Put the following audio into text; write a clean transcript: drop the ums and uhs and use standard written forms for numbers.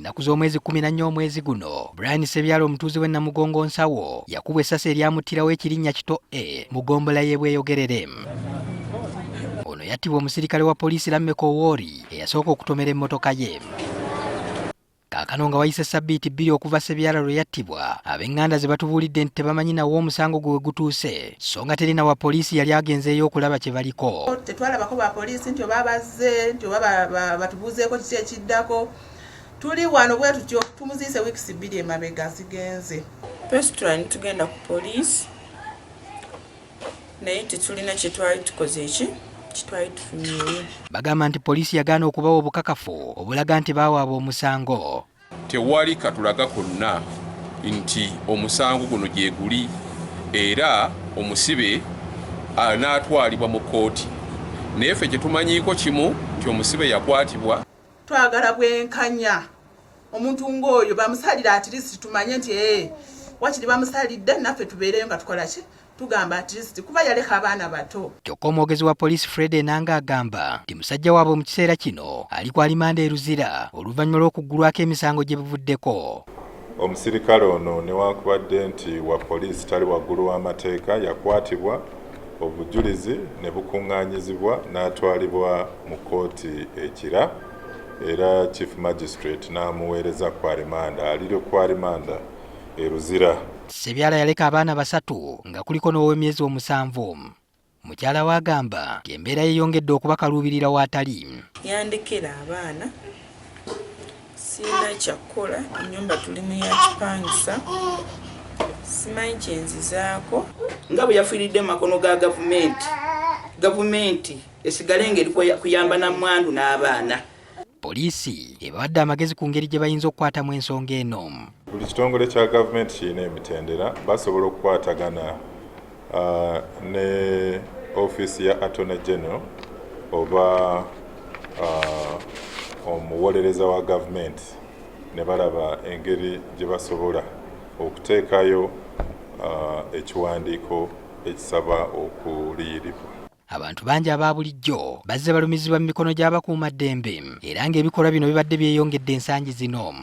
ennaku z'omwezi 14 omwezi guno Brian Ssebyala omutuuze w'e Namugongo Nsawo yakubwa essasi eryamutirawo ekirinnya kito mu gombola y'e Bweyogerere. Ono yattibwa omuserikale wa poliisi Lameka Owori eyasooka okutomera emmotoka ye. Kaakano nga wayise ssabbiiti 2 okuva Ssebyala lwe yattibwa, ab'eŋŋanda ze batubuulidde nti tebamanyi nawo omusango gwe gutuuse, so nga teri nawa poliisi yali agenzeeyo okulaba kye baliko. Tetwalabako ba poliisi nti oba bazze nti oba batubuuzeeko kiki ekiddako. Tuli wano bwe tutyo tumuziise wiikisi 2 emabega zigenze. Pesitulani tugenda ku poliisi naye tetulina kye twali tukoze kitwali tufunyeeyo. Bagamba nti poliisi yagaana okubawa obukakafu obulaga nti baawaabwa omusango. Tewali katulaga konna nti omusango guno gye guli era omusibe anaatwalibwa mu kkooti. Naye ffe kye tumanyiiko kimu nti omusibe yakwatibwa. Twagala bwenkanya omuntu ng'oyo bamusalira at least tumanye nti wakiri bamusalidde naffe tubeereyo nga tukola ki tugamba at least kuba yaleka abaana bato. Kyokka omwogezi wa poliisi Fred Enanga agamba nti musajja waabwe mu kiseera kino ali ku alimanda eruzira oluvannyuma lw'okuggulwako emisango gye buvuddeko. Omuserikale ono newankubadde nti wa poliisi tali waggulu w'amateeka yakwatibwa, obujulizi ne bukuŋŋaanyizibwa n'atwalibwa mu kkooti ekira era chief magistrate n'amuweereza ku alimanda aliri ku alimanda eruzira. Ssebyala yaleka abaana 3 nga kuliko n'ow'emyezi 7. Mukyala we agamba nti embeera yeeyongedde okubakaluubirira watali. Yandekera abaana sirina kyakkola, ennyumba tulimu yakipangisa, simanyi kyenzizaako. Nga bwe yafiiridde mu makono ga gavumenti esigale ngeri kuyamba na mwandu n'abaana. Poliisi ebawadde amagezi ku ngeri gye bayinza okukwatamu ensonga eno. Buli kitongole kya gavumenti kirina emitendera, basobola okukwatagana ne ofiisi ya Attorney General oba omuwolereza wa gavumenti ne balaba engeri gye basobola okuteekayo ekiwandiiko ekisaba okuliyirirwa. Abantu bangi aba bulijjo bazze balumizibwa mu mikono gy'abakuumaddembe era ng'ebikolwa bino bibadde byeyongedde ensangi zino.